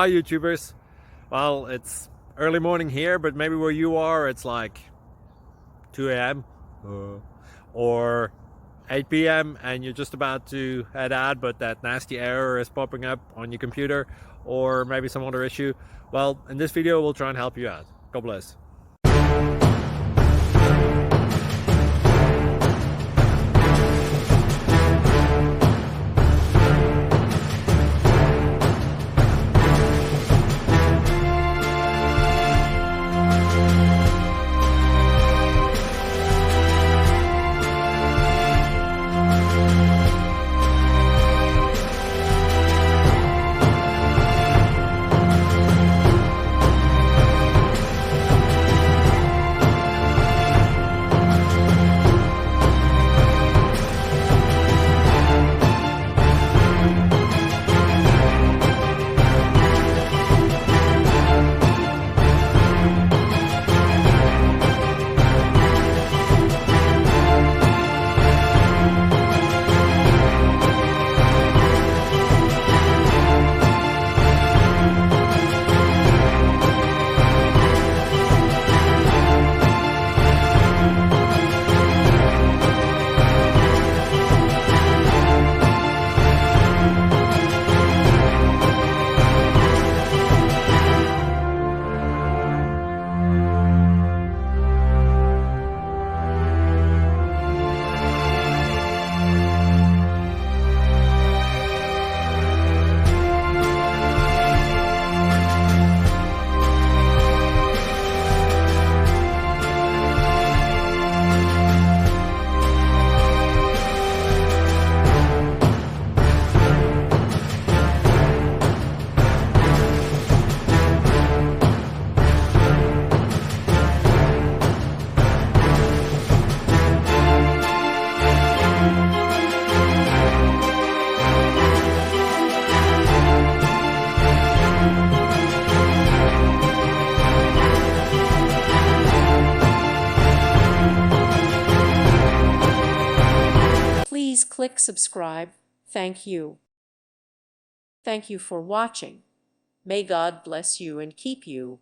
Hi YouTubers. Well, it's early morning here, but maybe where you are it's like 2 a.m. or 8 p.m. and you're just about to head out, but that nasty error is popping up on your computer, or maybe some other issue. Well, in this video we'll try and help you out. God bless. Please click subscribe. Thank you. Thank you for watching. May God bless you and keep you.